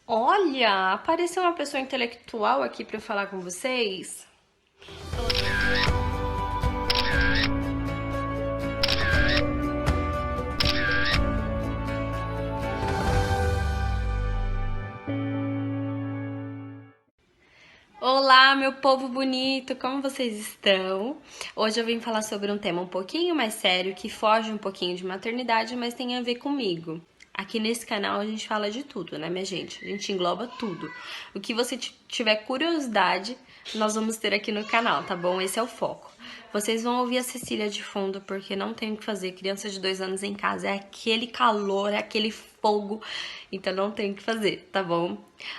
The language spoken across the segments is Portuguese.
Olha, apareceu uma pessoa intelectual aqui para eu falar com vocês. Olá, meu povo bonito, como vocês estão? Hoje eu vim falar sobre um tema um pouquinho mais sério, que foge um pouquinho de maternidade, mas tem a ver comigo. Aqui nesse canal a gente fala de tudo, né, minha gente? A gente engloba tudo. O que você tiver curiosidade, nós vamos ter aqui no canal, tá bom? Esse é o foco. Vocês vão ouvir a Cecília de fundo, porque não tem o que fazer. Criança de 2 anos em casa é aquele calor, é aquele fogo, então não tem o que fazer, tá bom?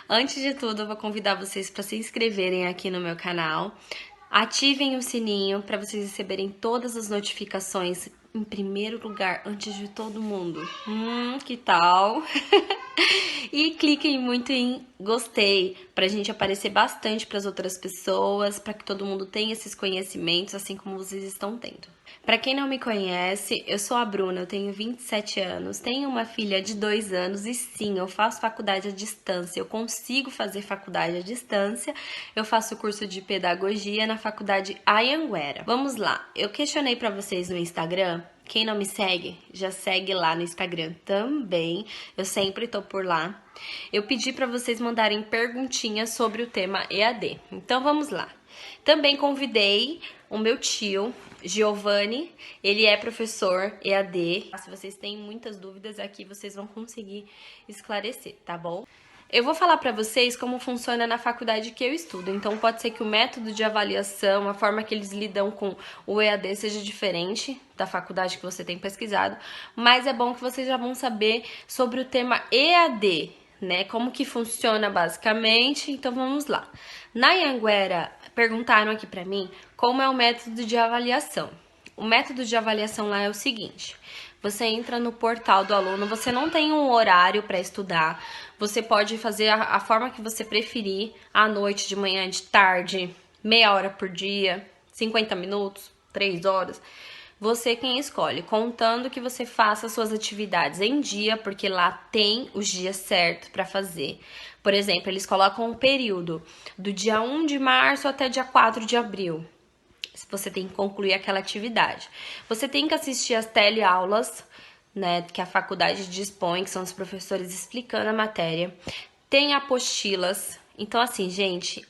Antes de tudo, eu vou convidar vocês para se inscreverem aqui no meu canal. Ativem o sininho para vocês receberem todas as notificações em primeiro lugar, antes de todo mundo. Que tal? E cliquem muito em gostei, pra gente aparecer bastante para as outras pessoas, para que todo mundo tenha esses conhecimentos, assim como vocês estão tendo. Para quem não me conhece, eu sou a Bruna, eu tenho 27 anos, tenho uma filha de 2 anos e sim, eu faço faculdade à distância, eu consigo fazer faculdade à distância, eu faço curso de pedagogia na faculdade Anhanguera. Vamos lá, eu questionei para vocês no Instagram. Quem não me segue, já segue lá no Instagram também. Eu sempre tô por lá. Eu pedi para vocês mandarem perguntinhas sobre o tema EAD. Então vamos lá. Também convidei o meu tio, Giovanni. Ele é professor EAD. Se vocês têm muitas dúvidas aqui, vocês vão conseguir esclarecer, tá bom? Eu vou falar para vocês como funciona na faculdade que eu estudo. Então pode ser que o método de avaliação, a forma que eles lidam com o EAD seja diferente da faculdade que você tem pesquisado, mas é bom que vocês já vão saber sobre o tema EAD, né? Como que funciona basicamente. Então vamos lá. Na Anhanguera, perguntaram aqui para mim como é o método de avaliação. O método de avaliação lá é o seguinte: você entra no portal do aluno, você não tem um horário para estudar, você pode fazer a forma que você preferir, à noite, de manhã, de tarde, meia hora por dia, 50 minutos, 3 horas. Você quem escolhe, contando que você faça suas atividades em dia, porque lá tem os dias certos para fazer. Por exemplo, eles colocam um período do dia 1 de março até dia 4 de abril. Você tem que concluir aquela atividade. Você tem que assistir as teleaulas, né, que a faculdade dispõe, que são os professores explicando a matéria. Tem apostilas. Então, assim, gente,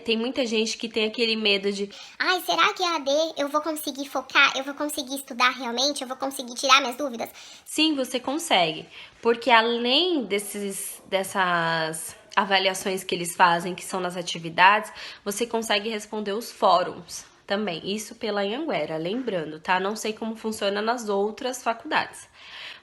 tem muita gente que tem aquele medo de Ai, será que a AD eu vou conseguir focar? Eu vou conseguir estudar realmente? Eu vou conseguir tirar minhas dúvidas? sim, você consegue, porque além dessas avaliações que eles fazem, que são nas atividades, você consegue responder os fóruns também, isso pela Anhanguera, lembrando, tá? Não sei como funciona nas outras faculdades.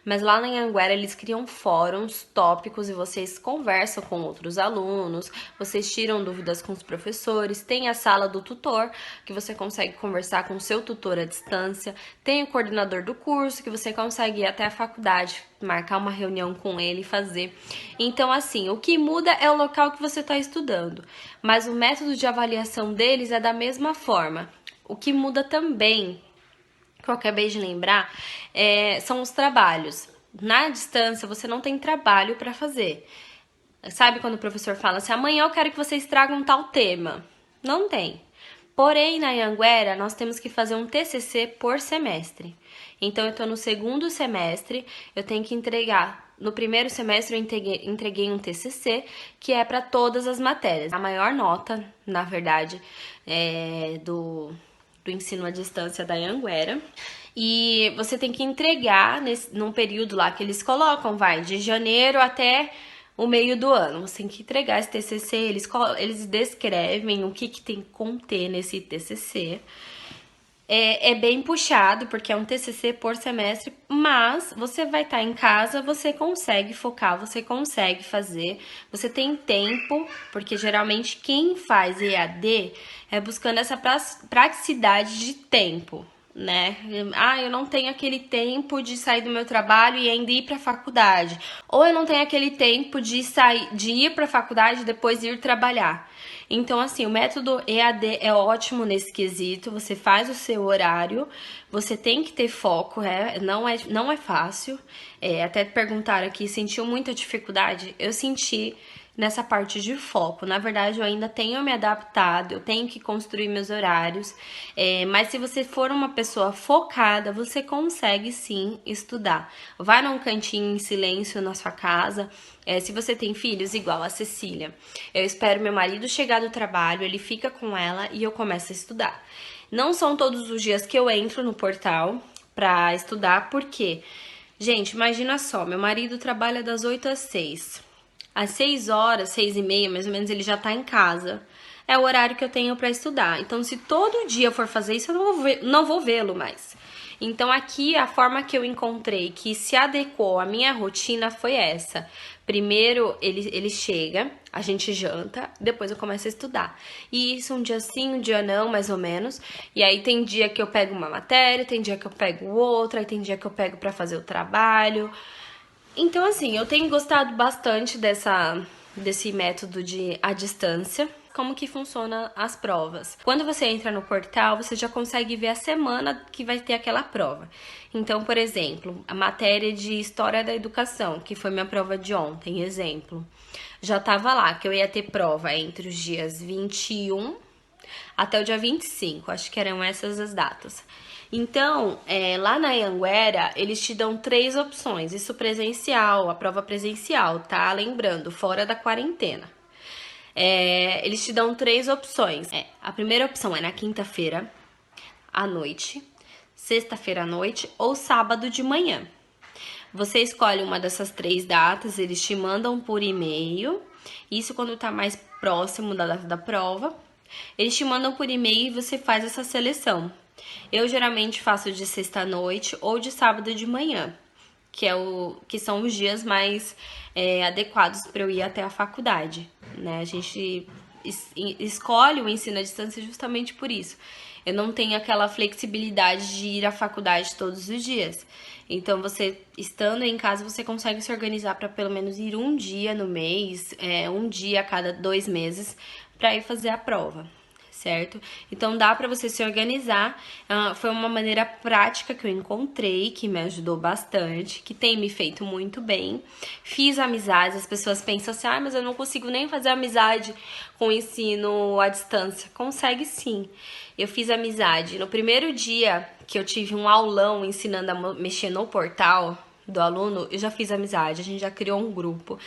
Mas lá na Anhanguera eles criam fóruns, tópicos e vocês conversam com outros alunos, vocês tiram dúvidas com os professores, tem a sala do tutor, que você consegue conversar com o seu tutor à distância, tem o coordenador do curso, que você consegue ir até a faculdade, marcar uma reunião com ele e fazer. Então, assim, o que muda é o local que você está estudando, mas o método de avaliação deles é da mesma forma. O que muda também, que eu acabei de lembrar, são os trabalhos. Na distância, você não tem trabalho para fazer. Sabe quando o professor fala assim, amanhã eu quero que vocês tragam tal tema? Não tem. Porém, na Anhanguera, nós temos que fazer um TCC por semestre. Então, eu estou no segundo semestre, eu tenho que entregar. No primeiro semestre, eu entreguei um TCC, que é para todas as matérias. A maior nota, na verdade, do ensino à distância da Anhanguera. E você tem que entregar num período lá que eles colocam, vai, de janeiro até o meio do ano. Você tem que entregar esse TCC, eles descrevem o que tem que conter nesse TCC. É bem puxado, porque é um TCC por semestre, mas você vai estar em casa, você consegue focar, você consegue fazer, você tem tempo, porque geralmente quem faz EAD é buscando essa praticidade de tempo, né? Eu não tenho aquele tempo de sair do meu trabalho e ainda ir para a faculdade, ou eu não tenho aquele tempo de ir para a faculdade e depois ir trabalhar. Então, assim, o método EAD é ótimo nesse quesito. Você faz o seu horário, você tem que ter foco, não é fácil. Até perguntaram aqui, sentiu muita dificuldade? Eu senti. nessa parte de foco. Na verdade, eu ainda tenho me adaptado, eu tenho que construir meus horários, mas se você for uma pessoa focada, você consegue sim estudar. Vai num cantinho em silêncio na sua casa. Se você tem filhos, igual a Cecília, eu espero meu marido chegar do trabalho, ele fica com ela e eu começo a estudar. Não são todos os dias que eu entro no portal pra estudar, porque, gente, imagina só, meu marido trabalha das 8 às 6. Às 6 horas, 6 e meia, mais ou menos, ele já tá em casa. É o horário que eu tenho pra estudar. Então, se todo dia eu for fazer isso, eu não vou vê-lo mais. Então, aqui, a forma que eu encontrei que se adequou à minha rotina foi essa. Primeiro, ele chega, a gente janta, depois eu começo a estudar. E isso um dia sim, um dia não, mais ou menos. E aí tem dia que eu pego uma matéria, tem dia que eu pego outra, aí tem dia que eu pego pra fazer o trabalho. Então, assim, eu tenho gostado bastante desse método de à distância. Como que funciona as provas? Quando você entra no portal, você já consegue ver a semana que vai ter aquela prova. Então, por exemplo, a matéria de História da Educação, que foi minha prova de ontem, exemplo, já tava lá que eu ia ter prova entre os dias 21 até o dia 25, acho que eram essas as datas. Então, lá na Anhanguera, eles te dão 3 opções. Isso presencial, a prova presencial, tá? Lembrando, fora da quarentena. Eles te dão 3 opções. A primeira opção é na quinta-feira, à noite, sexta-feira à noite ou sábado de manhã. Você escolhe uma dessas 3 datas, eles te mandam por e-mail. Isso quando tá mais próximo da data da prova. Eles te mandam por e-mail e você faz essa seleção. Eu geralmente faço de sexta à noite ou de sábado de manhã, que são os dias mais adequados para eu ir até a faculdade, né? A gente escolhe o ensino à distância justamente por isso. Eu não tenho aquela flexibilidade de ir à faculdade todos os dias. Então, você estando em casa, você consegue se organizar para pelo menos ir um dia no mês, um dia a cada 2 meses, para ir fazer a prova, certo? Então, dá para você se organizar. Foi uma maneira prática que eu encontrei, que me ajudou bastante, que tem me feito muito bem. Fiz amizades, as pessoas pensam assim, mas eu não consigo nem fazer amizade com o ensino à distância. Consegue sim. Eu fiz amizade. No primeiro dia que eu tive um aulão ensinando a mexer no portal do aluno, eu já fiz amizade, a gente já criou um grupo.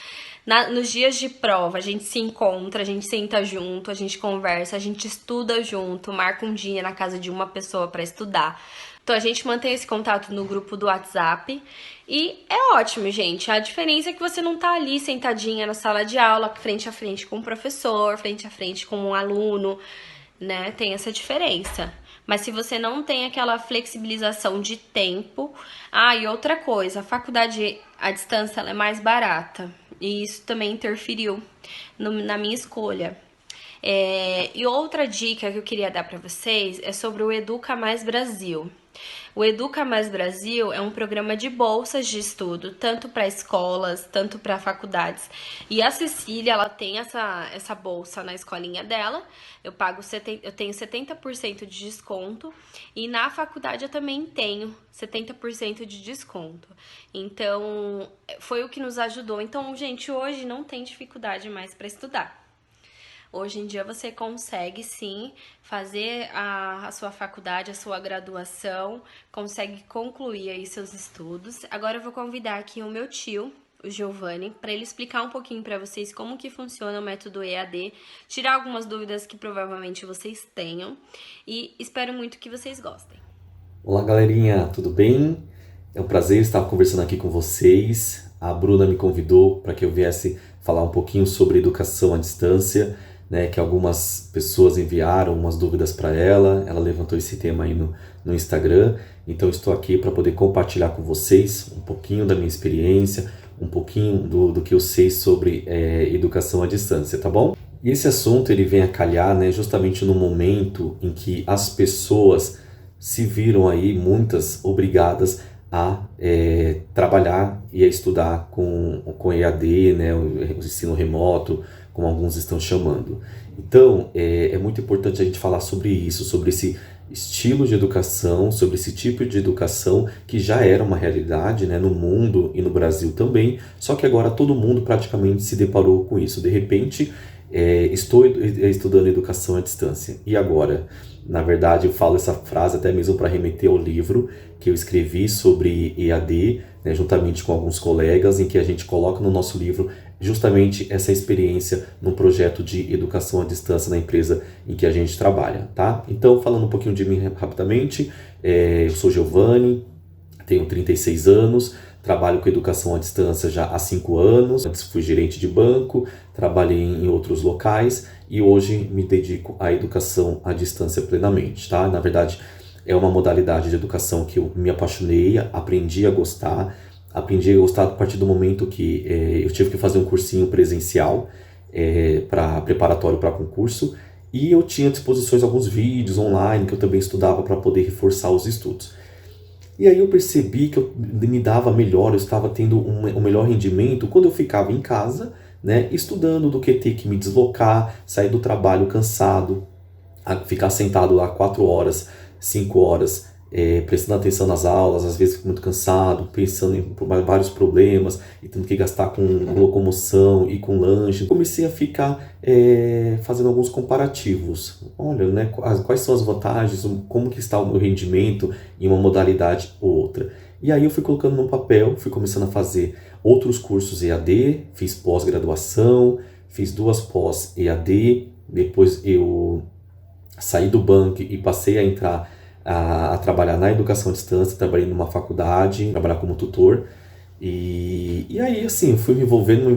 Nos dias de prova, a gente se encontra, a gente senta junto, a gente conversa, a gente estuda junto, marca um dia na casa de uma pessoa para estudar. Então, a gente mantém esse contato no grupo do WhatsApp e é ótimo, gente. A diferença é que você não tá ali sentadinha na sala de aula, frente a frente com o professor, frente a frente com um aluno, né? Tem essa diferença. Mas se você não tem aquela flexibilização de tempo... e outra coisa, a faculdade à distância ela é mais barata. E isso também interferiu na minha escolha. E outra dica que eu queria dar para vocês é sobre o Educa Mais Brasil. O Educa Mais Brasil é um programa de bolsas de estudo, tanto para escolas, tanto para faculdades. E a Cecília, ela tem essa bolsa na escolinha dela. Eu tenho 70% de desconto. E na faculdade eu também tenho 70% de desconto. Então, foi o que nos ajudou. Então, gente, hoje não tem dificuldade mais para estudar. Hoje em dia você consegue sim fazer a sua faculdade, a sua graduação, consegue concluir aí seus estudos. Agora eu vou convidar aqui o meu tio, o Giovanni, para ele explicar um pouquinho para vocês como que funciona o método EAD, tirar algumas dúvidas que provavelmente vocês tenham e espero muito que vocês gostem. Olá galerinha, tudo bem? É um prazer estar conversando aqui com vocês. A Bruna me convidou para que eu viesse falar um pouquinho sobre educação à distância, né, que algumas pessoas enviaram umas dúvidas para ela. Ela levantou esse tema aí no Instagram, então estou aqui para poder compartilhar com vocês um pouquinho da minha experiência, um pouquinho do que eu sei sobre educação à distância, tá bom? E esse assunto ele vem a calhar, né, justamente no momento em que as pessoas se viram aí muitas obrigadas a trabalhar e a estudar com EAD, né, o ensino remoto, como alguns estão chamando. Então, é muito importante a gente falar sobre isso, sobre esse estilo de educação, sobre esse tipo de educação que já era uma realidade, né, no mundo e no Brasil também, só que agora todo mundo praticamente se deparou com isso. De repente, estou estudando educação à distância. E agora? Na verdade, eu falo essa frase até mesmo para remeter ao livro que eu escrevi sobre EAD, né, juntamente com alguns colegas, em que a gente coloca no nosso livro justamente essa experiência num projeto de educação à distância na empresa em que a gente trabalha, tá? Então, falando um pouquinho de mim rapidamente, eu sou Giovanni, tenho 36 anos, trabalho com educação à distância já há 5 anos, antes fui gerente de banco, trabalhei em outros locais e hoje me dedico à educação à distância plenamente, tá? Na verdade, é uma modalidade de educação que eu me apaixonei, aprendi a gostar a partir do momento que eu tive que fazer um cursinho presencial preparatório para concurso e eu tinha à disposição alguns vídeos online que eu também estudava para poder reforçar os estudos. E aí eu percebi que eu me dava melhor, eu estava tendo um melhor rendimento quando eu ficava em casa, né, estudando, do que ter que me deslocar, sair do trabalho cansado, ficar sentado lá 4 horas, 5 horas, prestando atenção nas aulas, às vezes fico muito cansado, pensando em vários problemas e tendo que gastar com locomoção e com lanche. Comecei a ficar fazendo alguns comparativos. Olha, né, quais são as vantagens, como que está o meu rendimento em uma modalidade ou outra. E aí eu fui colocando no papel, fui começando a fazer outros cursos EAD, fiz pós-graduação, fiz 2 pós-EAD, depois eu saí do banco e passei a entrar a trabalhar na educação à distância, trabalhei numa faculdade, trabalhar como tutor. E aí, assim, eu fui me envolvendo,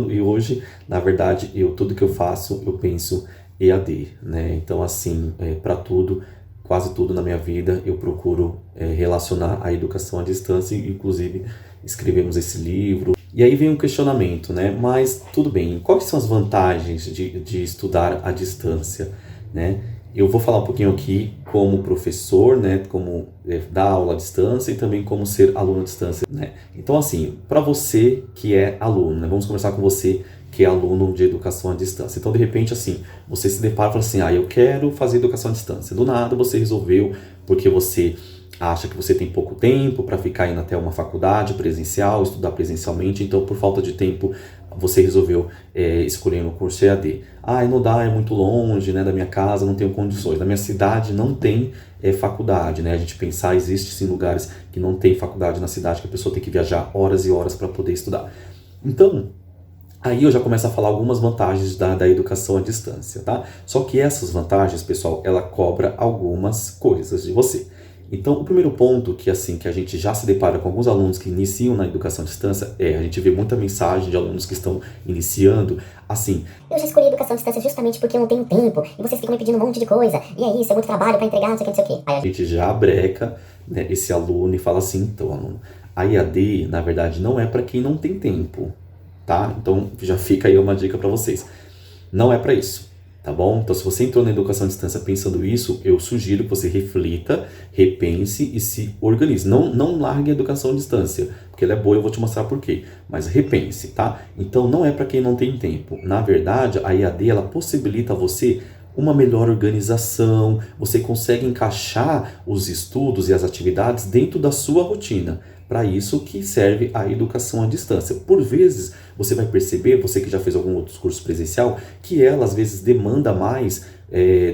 e hoje, na verdade, tudo que eu faço, eu penso EAD, né? Então, assim, para tudo, quase tudo na minha vida, eu procuro relacionar a educação à distância, e inclusive escrevemos esse livro. E aí vem um questionamento, né? Mas tudo bem, quais são as vantagens de estudar à distância, né? Eu vou falar um pouquinho aqui como professor, né, como dar aula à distância e também como ser aluno à distância, né? Então, assim, para você que é aluno, né, vamos conversar com você que é aluno de educação à distância. Então, de repente, assim, você se depara e fala assim, eu quero fazer educação à distância. Do nada, você resolveu, porque você acha que você tem pouco tempo para ficar indo até uma faculdade presencial, estudar presencialmente, então, por falta de tempo, você resolveu escolher um curso EAD. Não dá, é muito longe, né, da minha casa, não tenho condições. Na minha cidade não tem faculdade, né? A gente pensar, existe sim lugares que não tem faculdade na cidade, que a pessoa tem que viajar horas e horas para poder estudar. Então, aí eu já começo a falar algumas vantagens da educação à distância, tá? Só que essas vantagens, pessoal, ela cobra algumas coisas de você. Então, o primeiro ponto que a gente já se depara com alguns alunos que iniciam na educação à distância a gente vê muita mensagem de alunos que estão iniciando, assim... Eu já escolhi a educação à distância justamente porque eu não tenho tempo, e vocês ficam me pedindo um monte de coisa, e é isso, é muito trabalho para entregar, não sei o que, não sei o que. Aí a gente já breca, né, esse aluno e fala assim, então, aluno, a EAD, na verdade, não é para quem não tem tempo, tá? Então, já fica aí uma dica para vocês. Não é para isso. Tá bom? Então, se você entrou na educação à distância pensando isso, eu sugiro que você reflita, repense e se organize. Não largue a educação à distância, porque ela é boa, eu vou te mostrar por quê. Mas repense, tá? Então, não é para quem não tem tempo. Na verdade, a EAD, ela possibilita a você uma melhor organização, você consegue encaixar os estudos e as atividades dentro da sua rotina. Para isso que serve a educação à distância. Por vezes, você vai perceber, você que já fez algum outro curso presencial, que ela às vezes demanda mais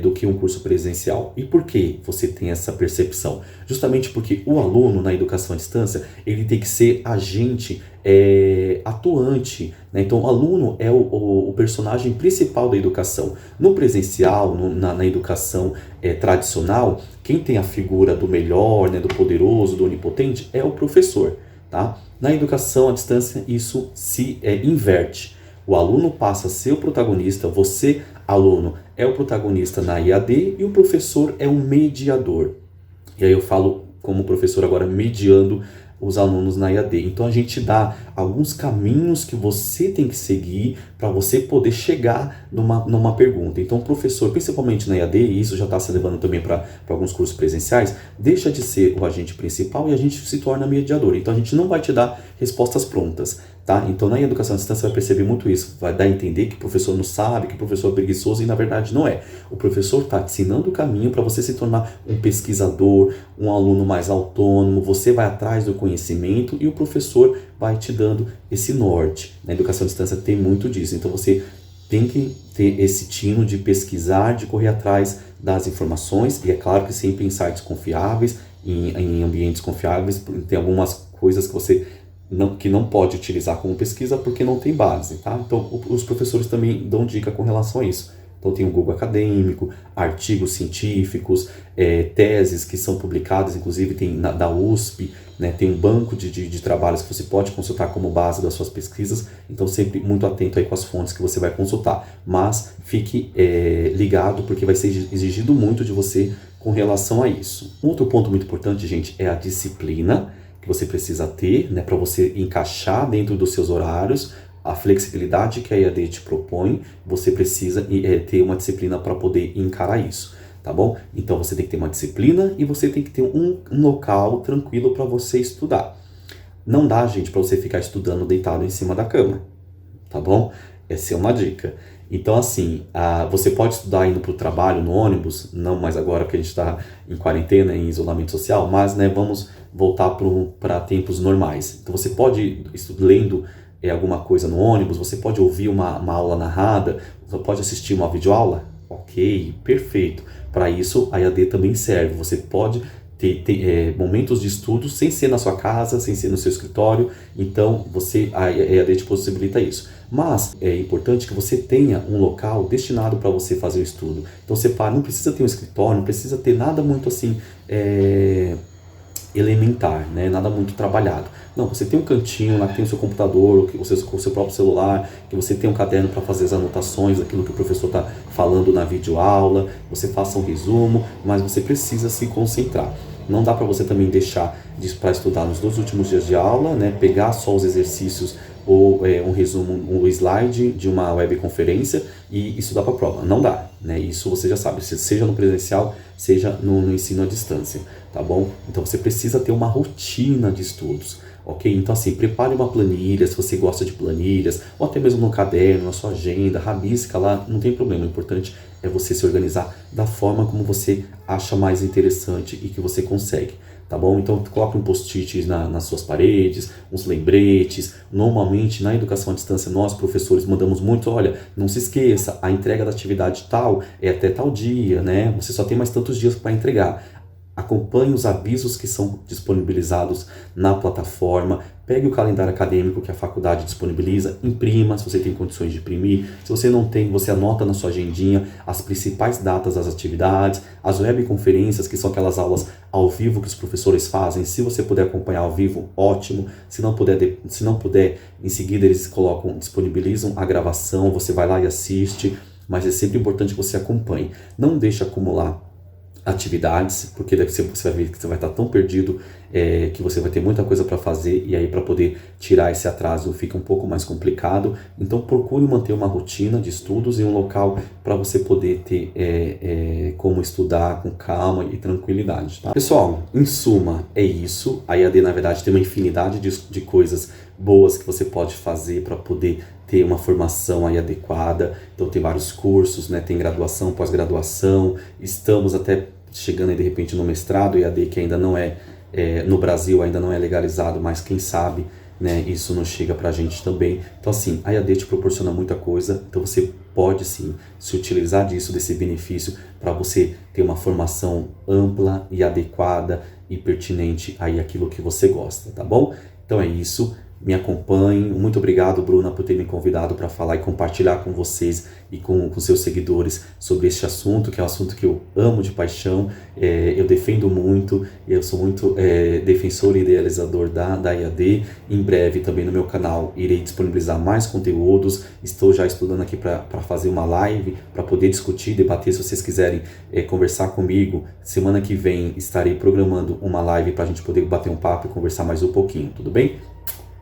do que um curso presencial. E por que você tem essa percepção? Justamente porque o aluno na educação à distância, ele tem que ser agente atuante, né? Então, o aluno é o personagem principal da educação. No presencial, na educação tradicional, quem tem a figura do melhor, né, do poderoso, do onipotente, é o professor, tá? Na educação à distância, isso se inverte. O aluno passa a ser o protagonista, você, aluno, é o protagonista na EAD e o professor é um mediador. E aí eu falo como professor agora mediando os alunos na EAD. Então a gente dá alguns caminhos que você tem que seguir para você poder chegar numa pergunta. Então o professor, principalmente na EAD, e isso já está se levando também para alguns cursos presenciais, deixa de ser o agente principal e a gente se torna mediador. Então a gente não vai te dar respostas prontas, tá? Então na educação à distância você vai perceber muito isso, vai dar a entender que o professor não sabe, que o professor é preguiçoso, e na verdade não é. O professor está te ensinando o caminho para você se tornar um pesquisador, um aluno mais autônomo, você vai atrás do conhecimento e o professor vai te dando esse norte. Na educação à distância tem muito disso, então você tem que ter esse tino de pesquisar, de correr atrás das informações, e é claro que sempre em sites confiáveis, em ambientes confiáveis. Tem algumas coisas que você não pode utilizar como pesquisa porque não tem base, tá? Então os professores também dão dica com relação a isso. Então tem o Google Acadêmico, artigos científicos, teses que são publicadas, inclusive tem da USP, né? Tem um banco de trabalhos que você pode consultar como base das suas pesquisas. Então sempre muito atento aí com as fontes que você vai consultar. Mas fique ligado, porque vai ser exigido muito de você com relação a isso. Um outro ponto muito importante, gente, é a disciplina que você precisa ter, né, para você encaixar dentro dos seus horários. A flexibilidade que a EAD te propõe, você precisa ter uma disciplina para poder encarar isso, tá bom? Então você tem que ter uma disciplina e você tem que ter um local tranquilo para você estudar. Não dá, gente, para você ficar estudando deitado em cima da cama, tá bom? Essa é uma dica. Então, assim, você pode estudar indo para o trabalho no ônibus, não mais agora que a gente está em quarentena, em isolamento social, mas, né, vamos voltar para tempos normais. Então você pode ir lendo alguma coisa no ônibus, você pode ouvir uma aula narrada, você pode assistir uma videoaula? Ok, perfeito. Para isso a EAD também serve. Você pode ter momentos de estudo sem ser na sua casa, sem ser no seu escritório. Então a EAD te possibilita isso. Mas é importante que você tenha um local destinado para você fazer o estudo. Então não precisa ter um escritório, não precisa ter nada muito assim elementar, né? Nada muito trabalhado. Não, você tem um cantinho lá que tem o seu computador, o seu próprio celular, que você tem um caderno para fazer as anotações daquilo que o professor está falando na videoaula, você faça um resumo, mas você precisa se concentrar. Não dá para você também deixar para estudar nos 2 últimos dias de aula, né? Pegar só os exercícios ou um resumo, um slide de uma webconferência e estudar para a prova. Não dá, né? Isso você já sabe, seja no presencial, seja no ensino à distância, tá bom? Então você precisa ter uma rotina de estudos, ok? Então assim, prepare uma planilha, se você gosta de planilhas, ou até mesmo no caderno, na sua agenda, rabisca lá, não tem problema. O importante é você se organizar da forma como você acha mais interessante e que você consegue. Tá bom? Então coloque um post-it nas suas paredes, uns lembretes. Normalmente na educação à distância nós professores mandamos muito, olha, não se esqueça, a entrega da atividade tal é até tal dia, né? Você só tem mais tantos dias para entregar. Acompanhe os avisos que são disponibilizados na plataforma, pegue o calendário acadêmico que a faculdade disponibiliza, imprima se você tem condições de imprimir. Se você não tem, você anota na sua agendinha as principais datas das atividades, as webconferências, que são aquelas aulas ao vivo que os professores fazem. Se você puder acompanhar ao vivo, ótimo. Se não puder, em seguida eles disponibilizam a gravação, você vai lá e assiste, mas é sempre importante que você acompanhe. Não deixe acumular atividades, porque daqui você vai ver que você vai estar tão perdido que você vai ter muita coisa para fazer, e aí para poder tirar esse atraso fica um pouco mais complicado. Então procure manter uma rotina de estudos e um local para você poder ter como estudar com calma e tranquilidade, tá? Pessoal, em suma é isso. A EAD na verdade tem uma infinidade de coisas boas que você pode fazer para poder ter uma formação aí adequada. Então tem vários cursos, né? Tem graduação, pós-graduação, estamos até chegando aí de repente no mestrado EAD, que ainda não no Brasil ainda não é legalizado, mas quem sabe, né, isso não chega pra gente também. Então assim, a EAD te proporciona muita coisa, então você pode sim se utilizar desse benefício para você ter uma formação ampla e adequada e pertinente aí àquilo que você gosta, tá bom? Então é isso. me acompanhem. Muito obrigado, Bruna, por ter me convidado para falar e compartilhar com vocês e com seus seguidores sobre este assunto, que é um assunto que eu amo de paixão, eu defendo muito, eu sou muito defensor e idealizador da IAD. Em breve também no meu canal irei disponibilizar mais conteúdos, estou já estudando aqui para fazer uma live, para poder discutir, debater. Se vocês quiserem conversar comigo, semana que vem estarei programando uma live para a gente poder bater um papo e conversar mais um pouquinho, tudo bem?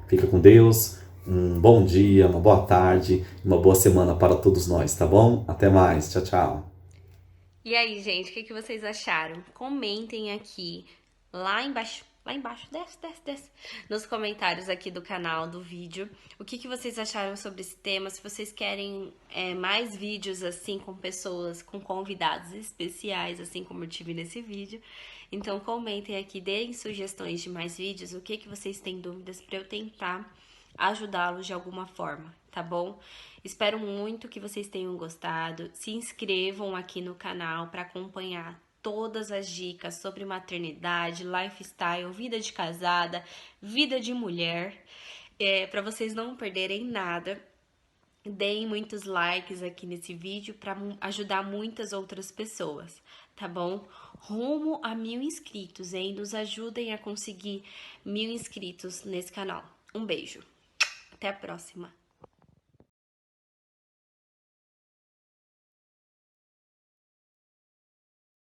Fica com Deus, um bom dia, uma boa tarde, uma boa semana para todos nós, tá bom? Até mais, tchau, tchau. E aí, gente, o que vocês acharam? Comentem aqui, lá embaixo, desce, nos comentários aqui do canal, do vídeo, o que vocês acharam sobre esse tema, se vocês querem mais vídeos assim, com pessoas, com convidados especiais, assim como eu tive nesse vídeo. Então comentem aqui, deem sugestões de mais vídeos, o que vocês têm dúvidas para eu tentar ajudá-los de alguma forma, tá bom? Espero muito que vocês tenham gostado. Se inscrevam aqui no canal para acompanhar todas as dicas sobre maternidade, lifestyle, vida de casada, vida de mulher, para vocês não perderem nada. Deem muitos likes aqui nesse vídeo para ajudar muitas outras pessoas, tá bom? Rumo a 1000 inscritos, hein? Nos ajudem a conseguir 1000 inscritos nesse canal. Um beijo. Até a próxima.